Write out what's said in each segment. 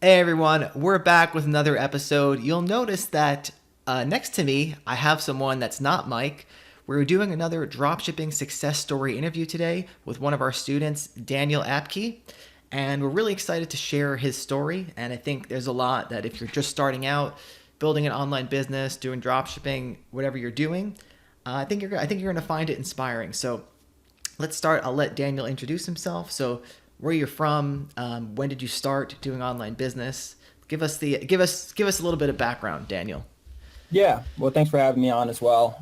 Hey everyone, we're back with another episode. You'll notice that next to me, I have someone that's not Mike. We're doing another dropshipping success story interview today with one of our students, Daniel Apke. And we're really excited to share his story. And I think there's a lot that if you're just starting out, building an online business, doing dropshipping, whatever you're doing, I think you're going to find it inspiring. So let's start. I'll let Daniel introduce himself. So where you're from, when did you start doing online business? Give us a little bit of background, Daniel. Yeah, well, thanks for having me on as well.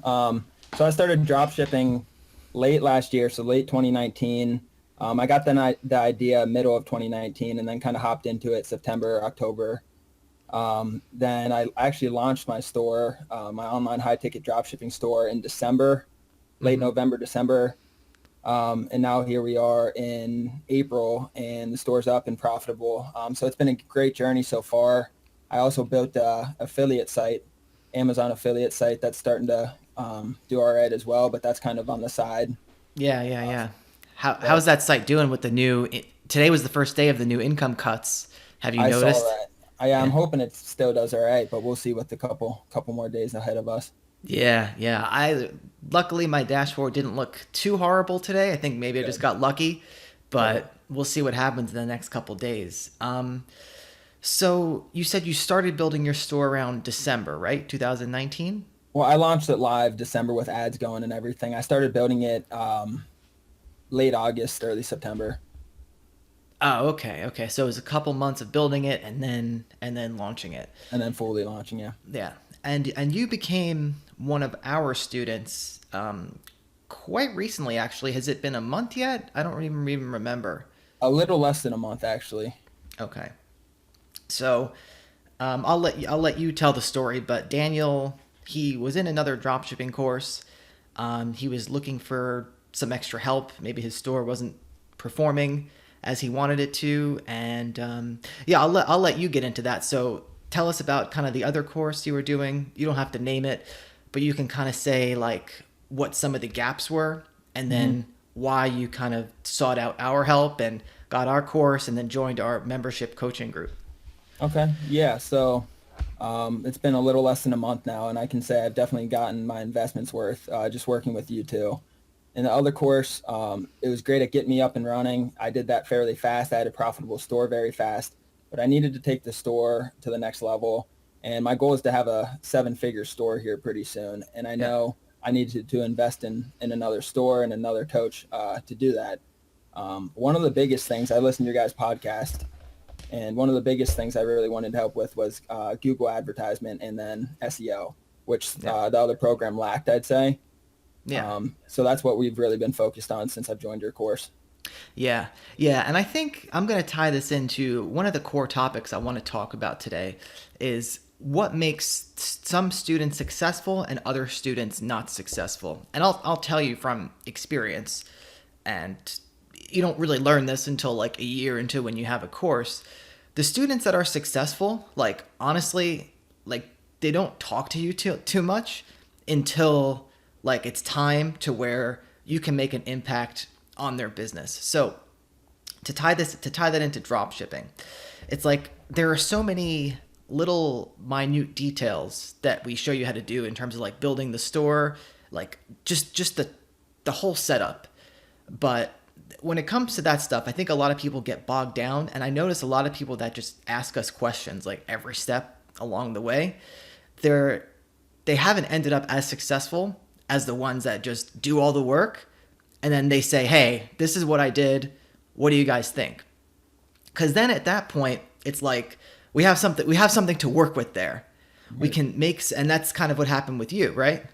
So I started drop shipping late last year, so late 2019. I got the idea middle of 2019 and then kind of hopped into it September, October. Then I actually launched my store, my online high ticket drop shipping store in December, late Mm-hmm. November, December. And now here we are in April and the store's up and profitable. So it's been a great journey so far. I also built a affiliate site, Amazon affiliate site that's starting to do all right as well, but that's kind of on the side. Yeah, yeah, Uh, yeah. yeah, How's that site doing with the new? Today was the first day of the new income cuts. Have you I saw noticed? that. I'm Yeah. hoping it still does all right, but we'll see with the couple more days ahead of us. Yeah, yeah. I luckily my dashboard didn't look too horrible today. I think maybe I just Good. got lucky, Right. but we'll see what happens in the next couple days. So you said you started building your store around December, right? 2019? Well, I launched it live December with ads going and everything. I started building it late August, early September, Oh, okay, okay. So it was a couple months of building it and then launching it. and then fully launching. Yeah. Yeah. And you became one of our students quite recently actually. Has it been a month yet? I don't even remember. A little less than a month, actually. Okay. So I'll let you tell the story, but Daniel, he was in another dropshipping course. He was looking for some extra help. Maybe his store wasn't performing as he wanted it to, and yeah, I'll let you get into that. So tell us about kind of the other course you were doing. You don't have to name it, but you can kind of say like what some of the gaps were, and hmm then why you kind of sought out our help and got our course, and then joined our membership coaching group. Okay. Yeah. So it's been a little less than a month now, and I can say I've definitely gotten my investments worth just working with you too. In the other course, it was great at getting me up and running. I did that fairly fast. I had a profitable store very fast, but I needed to take the store to the next level. And my goal is to have a seven-figure store here pretty soon. And I Yeah. know I needed to invest in another store and another coach to do that. One of the biggest things, I listened to your guys' podcast, and one of the biggest things I really wanted help with was Google advertisement and then SEO, which Yeah. the other program lacked, I'd say. Yeah. So that's what we've really been focused on since I've joined your course. Yeah, yeah, and I think I'm going to tie this into one of the core topics I want to talk about today is what makes some students successful and other students not successful. And I'll tell you from experience, and you don't really learn this until like a year into when you have a course. The students that are successful, like honestly, like they don't talk to you too much until like it's time to where you can make an impact on their business. So to tie that into drop shipping, it's like there are so many little minute details that we show you how to do in terms of like building the store, like just the whole setup. But when it comes to that stuff, I think a lot of people get bogged down, and I notice a lot of people that just ask us questions like every step along the way. They're they haven't ended up as successful as the ones that just do all the work and then they say, "Hey, this is what I did. What do you guys think?" Because then at that point, it's like we have something to work with there. We Right. can make, and that's kind of what happened with you, right?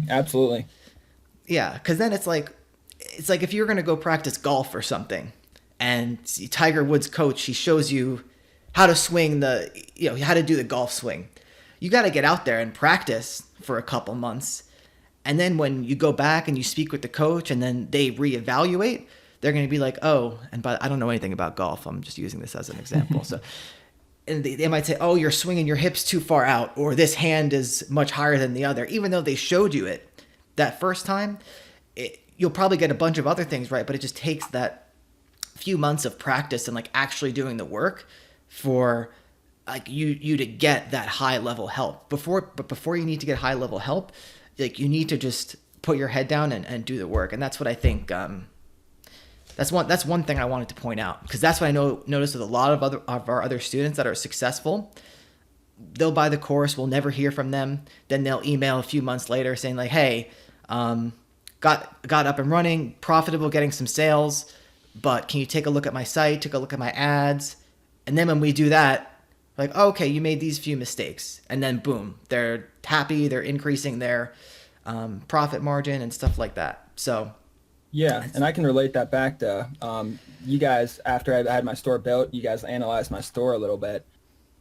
Absolutely. Yeah, because then it's like if you're gonna go practice golf or something, and Tiger Woods coach he shows you how to swing how to do the golf swing. You got to get out there and practice for a couple months, and then when you go back and you speak with the coach, and then they reevaluate, they're going to be like, "Oh," and but I don't know anything about golf. I'm just using this as an example. So, and they might say, "Oh, you're swinging your hips too far out," or "This hand is much higher than the other," even though they showed you it that first time. You'll probably get a bunch of other things right, but it just takes that few months of practice and like actually doing the work for like you to get that high level help. Before you need to get high level help, like you need to just put your head down and do the work. And that's what I think. That's one thing I wanted to point out, because that's what I noticed with a lot of our other students that are successful. They'll buy the course, we'll never hear from them. Then they'll email a few months later saying like, "Hey, got up and running, profitable, getting some sales, but can you take a look at my site, take a look at my ads?" And then when we do that, like, oh, okay, you made these few mistakes, and then boom, they're happy, they're increasing their profit margin and stuff like that. So Yeah, and I can relate that back to you guys. After I had my store built, you guys analyzed my store a little bit,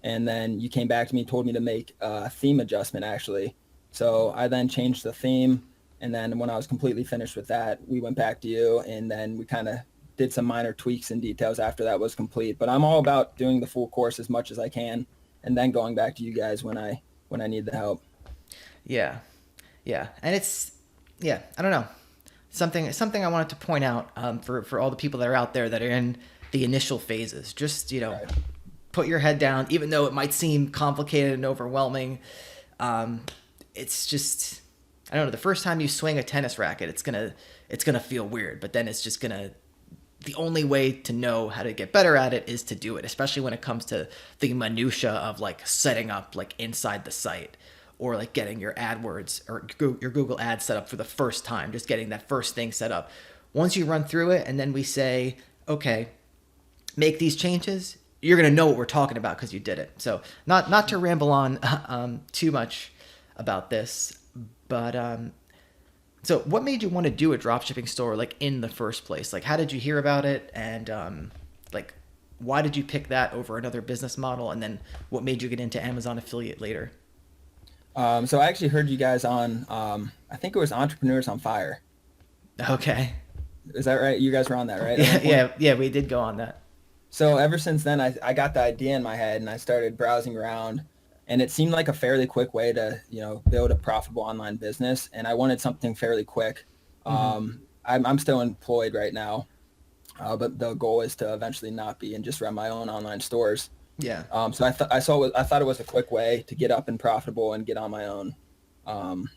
and then you came back to me, told me to make a theme adjustment actually. So I then changed the theme, and then when I was completely finished with that, we went back to you, and then we kind of did some minor tweaks and details after that was complete. But I'm all about doing the full course as much as I can, and then going back to you guys when I need the help. yeah, yeah, and yeah, I don't know, something I wanted to point out for all the people that are out there that are in the initial phases. Just Right. put your head down, even though it might seem complicated and overwhelming. It's just, I don't know. The first time you swing a tennis racket, it's gonna feel weird, but then it's just gonna. The only way to know how to get better at it is to do it, especially when it comes to the minutia of like setting up like inside the site, or like getting your AdWords or your Google Ads set up for the first time, just getting that first thing set up. Once you run through it and then we say, okay, make these changes, you're going to know what we're talking about because you did it. So not to ramble on too much about this, but so what made you want to do a dropshipping store like in the first place? Like how did you hear about it, and like why did you pick that over another business model, and then what made you get into Amazon affiliate later? So I actually heard you guys on, I think it was Entrepreneurs on Fire. Okay. Is that right? You guys were on that, right? At Yeah, one point? yeah, we did go on that. So ever since then, I got the idea in my head and I started browsing around, and it seemed like a fairly quick way to, build a profitable online business. And I wanted something fairly quick. Hmm. I'm still employed right now, but the goal is to eventually not be and just run my own online stores. Yeah. So I thought it was a quick way to get up and profitable and get on my own. Um,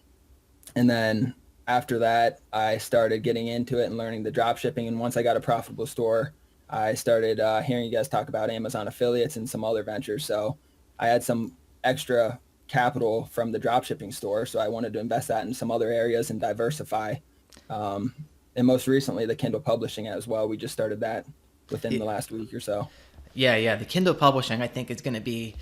and then after that, I started getting into it and learning the drop shipping. And once I got a profitable store, I started hearing you guys talk about Amazon affiliates and some other ventures. So I had some extra capital from the drop shipping store. So I wanted to invest that in some other areas and diversify. Um, and most recently, the Kindle publishing as well. We just started that within the last week or so. Yeah. The Kindle publishing, I think, is going to be.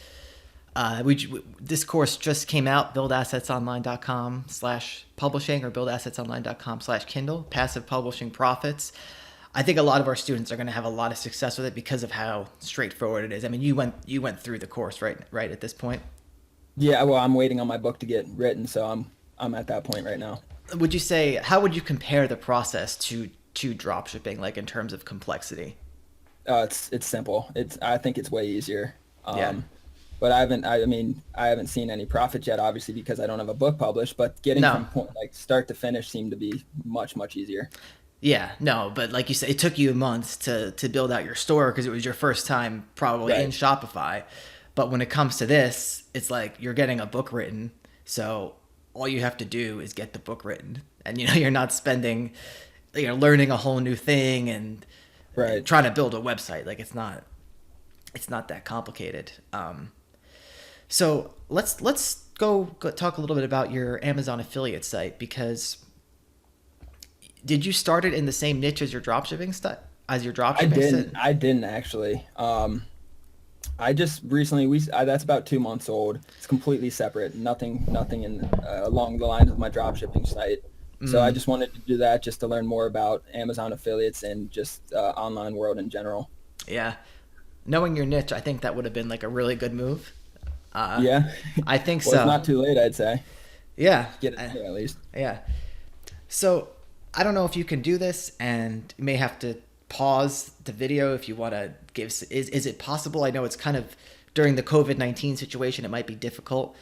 This course just came out, buildassetsonline.com/publishing or buildassetsonline.com/Kindle, passive publishing profits. I think a lot of our students are going to have a lot of success with it because of how straightforward it is. I mean, you went through the course, right at this point. Yeah, well, I'm waiting on my book to get written, so I'm at that point right now. Would you say, how would you compare the process to drop shipping, like in terms of complexity? It's simple. I think it's way easier. Yeah. But I haven't seen any profits yet, obviously, because I don't have a book published. But getting No. from point like start to finish seemed to be much easier. Yeah, no, but like you said, it took you months to build out your store because it was your first time probably in Right. Shopify. But when it comes to this, it's like you're getting a book written, so all you have to do is get the book written, and you're not spending, learning a whole new thing and Right. trying to build a website. Like it's not that complicated. So let's go talk a little bit about your Amazon affiliate site, because did you start it in the same niche as your dropshipping stuff, as your I dropshipping didn't. site? I didn't actually. I just recently that's about 2 months old. It's completely separate. Nothing in along the lines of my drop shipping site. So I Mm, just wanted to do that just to learn more about Amazon affiliates and just online world in general. yeah, knowing your niche, I think that would have been like a really good move. Uh, Yeah. I think Well, it's so. not too late, I'd say. Yeah, Get it there at least. yeah. So I don't know if you can do this, and you may have to pause the video if you want to give. Is it possible? I know it's kind of during the COVID-19 situation, it might be difficult.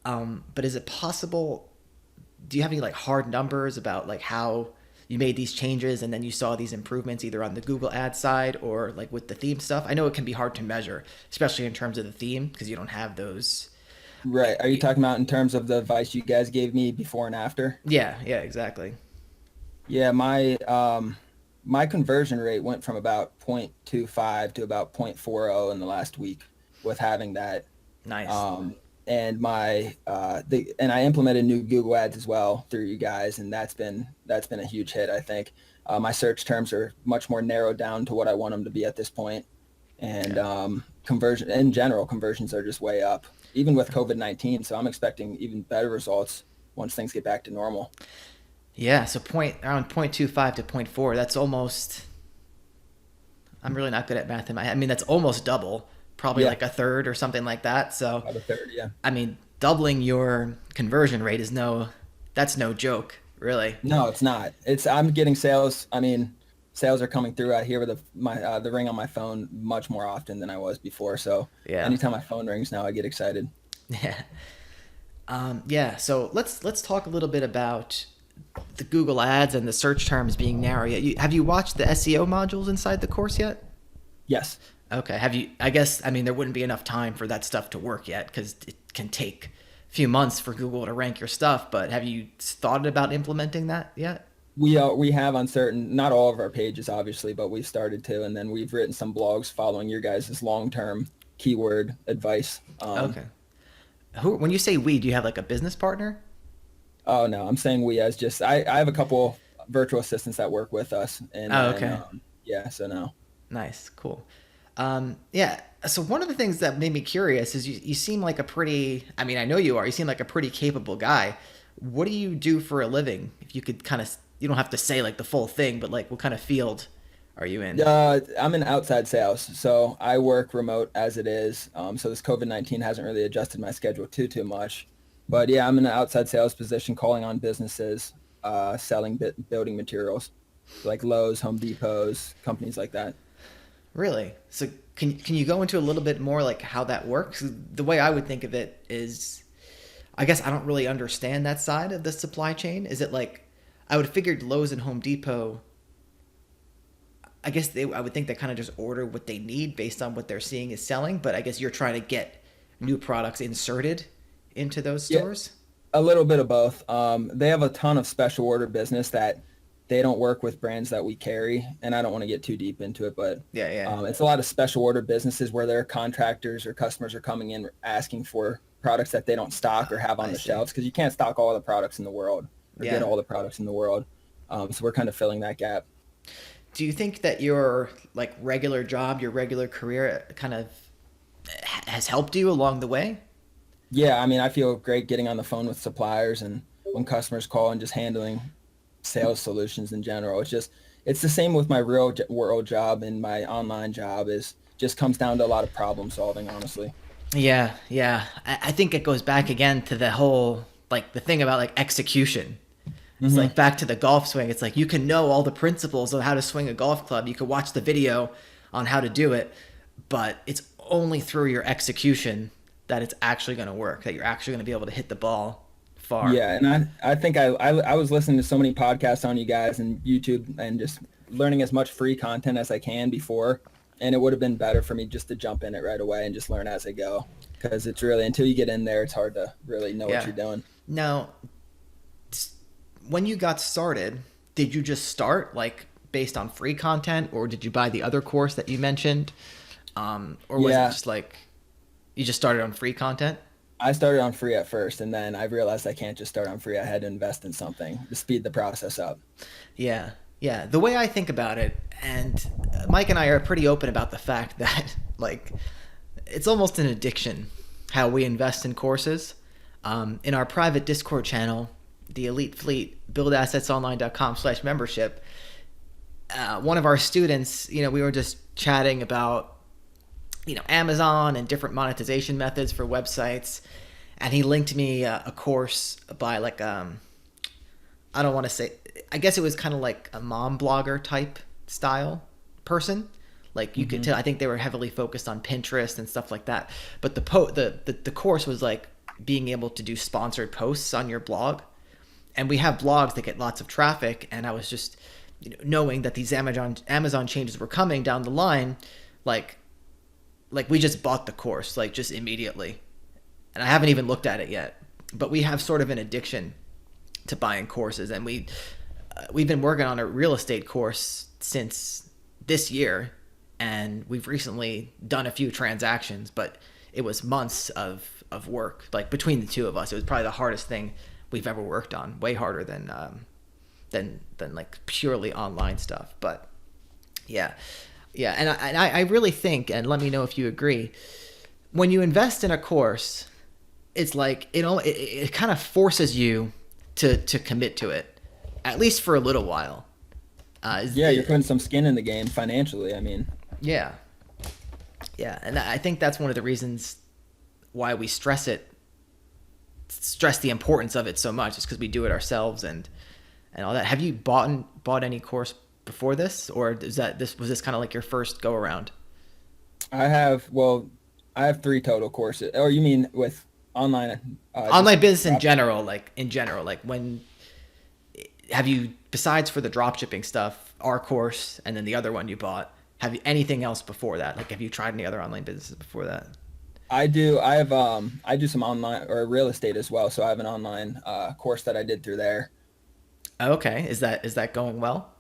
But is it possible? Do you have any like hard numbers about like how you made these changes and then you saw these improvements either on the Google ad side or like with the theme stuff? I know it can be hard to measure, especially in terms of the theme because you don't have those. Right. Are you talking about in terms of the advice you guys gave me before and after? Yeah, yeah, exactly. Yeah, my conversion rate went from about 0.25 to about 0.40 in the last week with having that. Nice. And and I implemented new Google ads as well through you guys, and that's been a huge hit, I think. My search terms are much more narrowed down to what I want them to be at this point. And Okay. conversion in general, conversions are just way up, even with COVID-19. So I'm expecting even better results once things get back to normal. Yeah, so around 0.25 to point 0.4, that's almost, I'm really not good at math in my head. I mean, that's almost double, probably Yeah, like a third or something like that. So, about a third. Yeah. I mean, doubling your conversion rate that's no joke, really. No, it's not. I'm getting sales. I mean, sales are coming through out here with the ring on my phone much more often than I was before. So Yeah. anytime my phone rings now, I get excited. Yeah. Yeah. So let's talk a little bit about the Google ads and the search terms being narrow. Have you watched the SEO modules inside the course yet? Yes. Okay. Have you? I guess, I mean, there wouldn't be enough time for that stuff to work yet because it can take a few months for Google to rank your stuff. But have you thought about implementing that yet? We have on certain, not all of our pages, obviously, but we've started to, and then we've written some blogs following your guys' long-term keyword advice. Okay. When you say we, do you have like a business partner? Oh no, I'm saying we as just I have a couple virtual assistants that work with us, and Oh, then okay. yeah, so no. Nice. Cool. Yeah. So one of the things that made me curious is you seem like a pretty, I mean, I know you are, you seem like a pretty capable guy. What do you do for a living? If you could kind of, you don't have to say like the full thing, but like what kind of field are you in? I'm in outside sales, so I work remote as it is. So this COVID-19 hasn't really adjusted my schedule too much. But yeah, I'm in an outside sales position, calling on businesses, selling building materials, like Lowe's, Home Depots, companies like that. Really? So can you go into a little bit more like how that works? The way I would think of it is, I guess I don't really understand that side of the supply chain. Is it like, I would have figured Lowe's and Home Depot, I guess I would think they kind of just order what they need based on what they're seeing is selling, but I guess you're trying to get new products inserted into those Yeah, stores. a little bit of both. They have a ton of special order business that they don't work with brands that we carry, and I don't want to get too deep into it, but Yeah, yeah. it's a lot of special order businesses where their contractors or customers are coming in asking for products that they don't stock or have on I the see. shelves because you can't stock all the products in the world or get Yeah. all the products in the world. So we're kind of filling that gap. Do you think that your like regular job, your regular career kind of has helped you along the way? Yeah, I mean, I feel great getting on the phone with suppliers and when customers call and just handling sales solutions in general. It's the same with my world job and my online job is just comes down to a lot of problem solving, honestly. Yeah, yeah. I think it goes back again to the whole like the thing about like execution. It's Hmm. like back to the golf swing. It's like you can know all the principles of how to swing a golf club. You can watch the video on how to do it, but it's only through your execution that it's actually going to work, that you're actually going to be able to hit the ball far. Yeah, and I think I was listening to so many podcasts on you guys and YouTube and just learning as much free content as I can before, and it would have been better for me just to jump in it right away and just learn as I go because it's really until you get in there, it's hard to really know what Yeah. you're doing. Now, when you got started, did you just start like based on free content, or did you buy the other course that you mentioned, or was it Yeah, just like you just started on free content? I started on free at first, and then I realized I can't just start on free. I had to invest in something to speed the process up. Yeah, yeah. The way I think about it, and Mike and I are pretty open about the fact that like it's almost an addiction how we invest in courses. In our private Discord channel, the Elite Fleet, buildassetsonline.com/membership, one of our students, we were just chatting about, Amazon and different monetization methods for websites. And he linked me a course by like, I don't want to say, I guess it was kind of like a mom blogger type style person. Like you could Hmm. tell, I think they were heavily focused on Pinterest and stuff like that. But the course was like being able to do sponsored posts on your blog. and we have blogs that get lots of traffic, and I was just, knowing that these Amazon changes were coming down the line, like we just bought the course like just immediately, and I haven't even looked at it yet. But we have sort of an addiction to buying courses, and we've been working on a real estate course since this year, and we've recently done a few transactions, but it was months of work. Like between the two of us, it was probably the hardest thing we've ever worked on, way harder than like purely online stuff. But yeah, yeah, and I really think, and let me know if you agree, when you invest in a course, it's like it kind of forces you to commit to it, at least for a little while. Yeah, you're putting some skin in the game financially. I mean, Yeah, yeah, and I think that's one of the reasons why we stress the importance of it so much, is because we do it ourselves and all that. Have you bought any course before this, or was this kind of like your first go around? I have three total courses. Or you mean with online? Just Online business in drop general, like when have you, besides for the drop shipping stuff, our course and then the other one you bought, have you anything else before that? Like, have you tried any other online businesses before that? I do. I do some online or real estate as well. So I have an online course that I did through there. Okay, is that going well?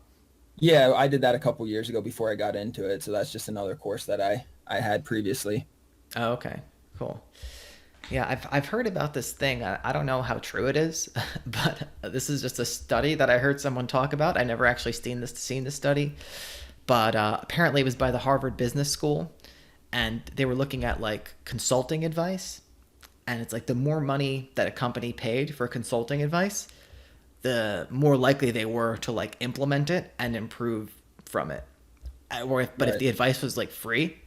Yeah, I did that a couple years ago before I got into it. So that's just another course that I had previously. Oh, okay, cool. Yeah, I've heard about this thing. I don't know how true it is, but this is just a study that I heard someone talk about. I never actually seen this study, but apparently it was by the Harvard Business School, and they were looking at like consulting advice, and it's like the more money that a company paid for consulting advice, the more likely they were to like implement it and improve from it. But if Right. the advice was like free,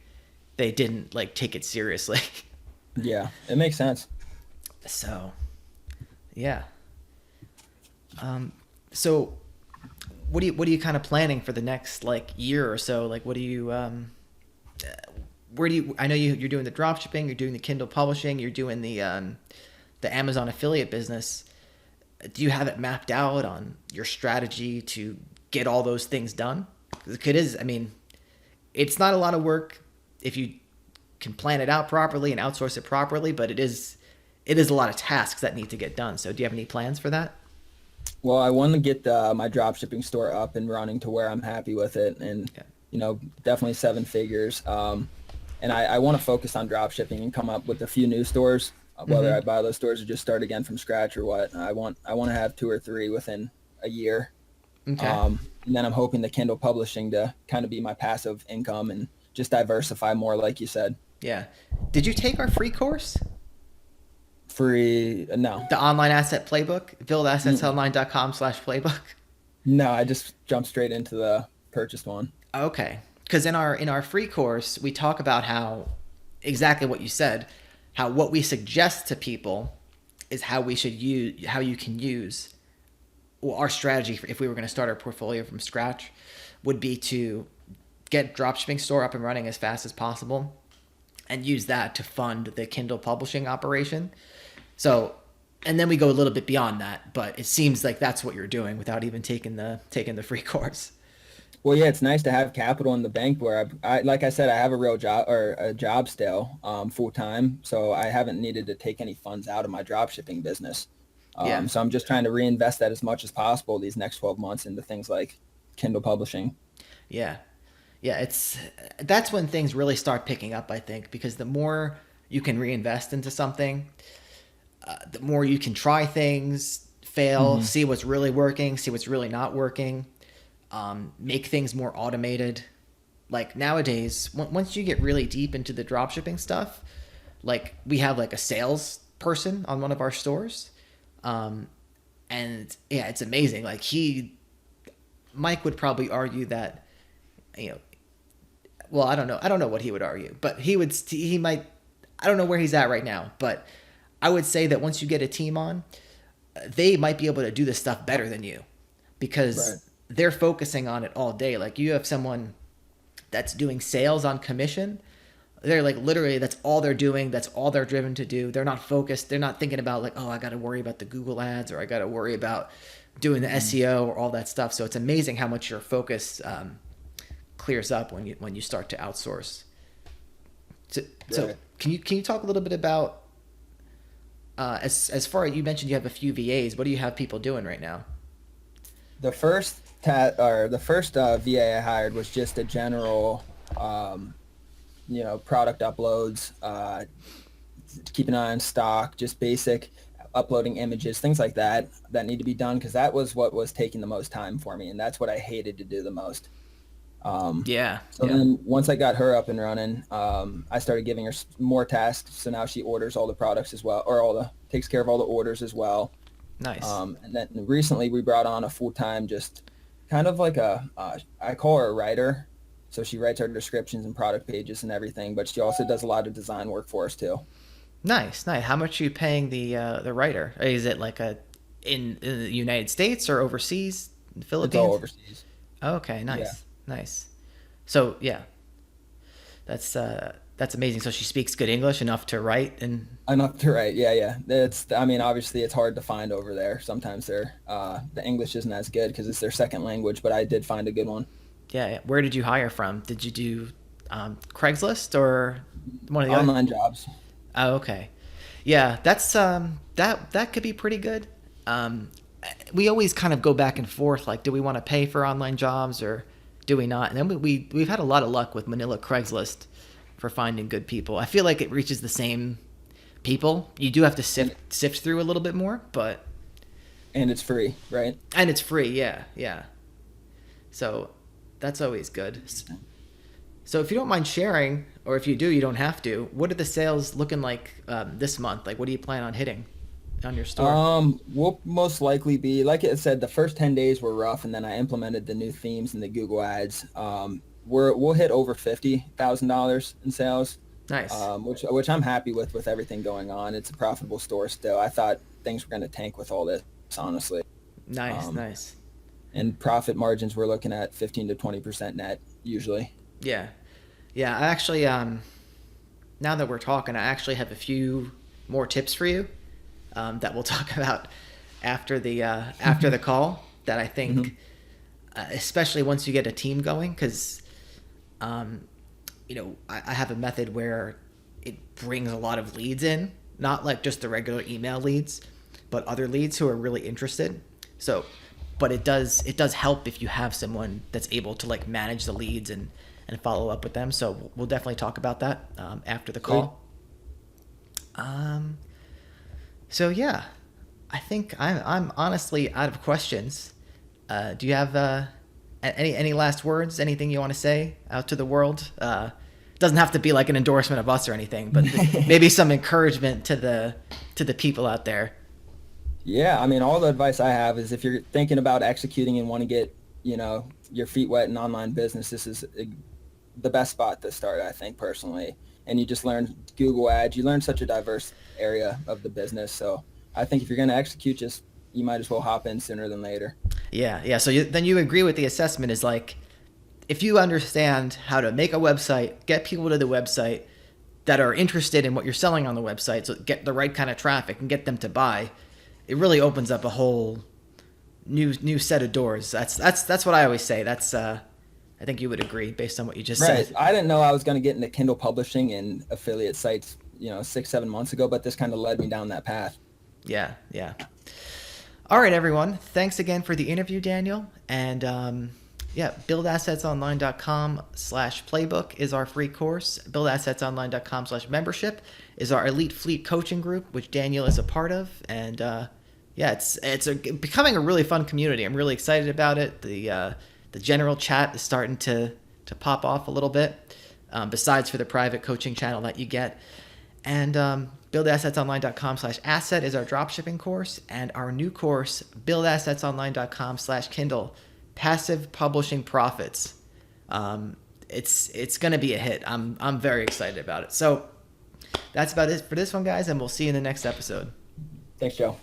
they didn't like take it seriously. Yeah, it makes sense. So yeah. So what are you kind of planning for the next like year or so? Like, what do you where do you? I know you're doing the drop shipping, you're doing the Kindle publishing, you're doing the Amazon affiliate business. Do you have it mapped out on your strategy to get all those things done? 'Cause it is, I mean, it's not a lot of work if you can plan it out properly and outsource it properly, but it is a lot of tasks that need to get done. So do you have any plans for that? Well, I want to get my drop shipping store up and running to where I'm happy with it, and Yeah. definitely seven figures. And I want to focus on drop shipping and come up with a few new stores, whether I Mm-hmm. buy those stores or just start again from scratch or what. I want to have two or three within a year. Okay. And then I'm hoping the Kindle publishing to kind of be my passive income and just diversify more, like you said. Yeah. Did you take our free course? Free? No, The online asset playbook? Buildassetsonline.com/playbook. no, I just jumped straight into the purchased one. Okay. Because in our free course, we talk about how exactly what you said, how what we suggest to people is how you can use, well, our strategy if we were going to start our portfolio from scratch would be to get dropshipping store up and running as fast as possible and use that to fund the Kindle publishing operation. So, and then we go a little bit beyond that, but it seems like that's what you're doing without even taking the free course. Well, yeah, it's nice to have capital in the bank where like I said, I have a real job or a job still, full time. So I haven't needed to take any funds out of my drop shipping business. Yeah. So I'm just trying to reinvest that as much as possible these next 12 months into things like Kindle publishing. Yeah. Yeah, that's when things really start picking up, I think, because the more you can reinvest into something, the more you can try things, fail, Hmm. see what's really working, see what's really not working, make things more automated. Like nowadays, once you get really deep into the dropshipping stuff, like we have like a sales person on one of our stores, um, and yeah, it's amazing. Like Mike would probably argue that, you know, well, I don't know what he would argue, but he might, I don't know where he's at right now, but I would say that once you get a team on, they might be able to do this stuff better than you Right. because they're focusing on it all day. Like you have someone that's doing sales on commission, They're like literally that's all they're doing. That's all they're driven to do. They're not focused. They're not thinking about like, oh, I got to worry about the Google ads or I got to worry about doing the Mhm. SEO or all that stuff. So it's amazing how much your focus clears up when you start to outsource. So Right. can you talk a little bit about as far as you mentioned you have a few VAs. What do you have people doing right now? The first VA I hired was just a general, um, product uploads, keep an eye on stock, just basic uploading images, things like that that need to be done because that was what was taking the most time for me, and that's what I hated to do the most. Um, Yeah, so yeah, then once I got her up and running, I started giving her more tasks. So now she orders all the products as well, or takes care of all the orders as well. nice. And then recently we brought on a full-time, just kind of like I call her a writer. So she writes our descriptions and product pages and everything, but she also does a lot of design work for us too. Nice, nice. How much are you paying the writer? Is it like in the United States or overseas, in the It's all Philippines? overseas. Okay, Yeah. nice, nice. So yeah, that's amazing. So she speaks good English enough to write, and Enough to write. Yeah, yeah. I mean, obviously it's hard to find over there. Sometimes the English isn't as good because it's their second language, but I did find a good one. yeah, yeah. Where did you hire from? Did you do Craigslist or one of the other? Online jobs. Oh, okay. Yeah, that's that could be pretty good. Um, we always kind of go back and forth, like, do we want to pay for online jobs or do we not? And then we've had a lot of luck with Manila Craigslist for finding good people. I feel like it reaches the same people. You do have to And sift through a little bit more, but and it's free, right? and it's free. Yeah, yeah. So that's always good. So if you don't mind sharing, or if you do, you don't have to. What are the sales looking like this month? Like, what do you plan on hitting on your store? We'll most likely be, like I said, the first 10 days were rough, and then I implemented the new themes and the Google ads. We'll hit over $50,000 in sales, Nice, which I'm happy with everything going on. It's a profitable store still. I thought things were going to tank with all this, honestly. nice, Um, nice. and profit margins we're looking at 15 to 20% net usually. Yeah, yeah. I actually, now that we're talking, I actually have a few more tips for you that we'll talk about after the call. That I Hmm. think, especially once you get a team going, because um, I have a method where it brings a lot of leads in, not like just the regular email leads, but other leads who are really interested. So, but it does help if you have someone that's able to like manage the leads and follow up with them. So we'll definitely talk about that after the Sweet. call. Um, so yeah, I think I'm honestly out of questions. Do you have any last words? Anything you want to say out to the world? It doesn't have to be like an endorsement of us or anything, but maybe some encouragement to the people out there. Yeah, I mean, all the advice I have is if you're thinking about executing and want to get, your feet wet in online business, this is the best spot to start, I think, personally. And you just learn Google ads. You learn such a diverse area of the business. So I think if you're going to execute, you might as well hop in sooner than later. Yeah, yeah. So then you agree with the assessment is like if you understand how to make a website, get people to the website that are interested in what you're selling on the website, so get the right kind of traffic and get them to buy, it really opens up a whole new set of doors. That's what I always say. That's I think you would agree based on what you just Right. said. I didn't know I was going to get into Kindle publishing and affiliate sites, 6, 7 months ago, but this kind of led me down that path. Yeah, yeah. All right, everyone. Thanks again for the interview, Daniel. And yeah, buildassetsonline.com/playbook is our free course. Buildassetsonline.com/membership is our elite fleet coaching group, which Daniel is a part of. And yeah, becoming a really fun community. I'm really excited about it. The general chat is starting to pop off a little bit. Besides for the private coaching channel that you get. And buildassetsonline.com/asset is our dropshipping course. And our new course, buildassetsonline.com/Kindle, passive publishing profits. It's going to be a hit. I'm very excited about it. So that's about it for this one, guys. And we'll see you in the next episode. Thanks, Joe.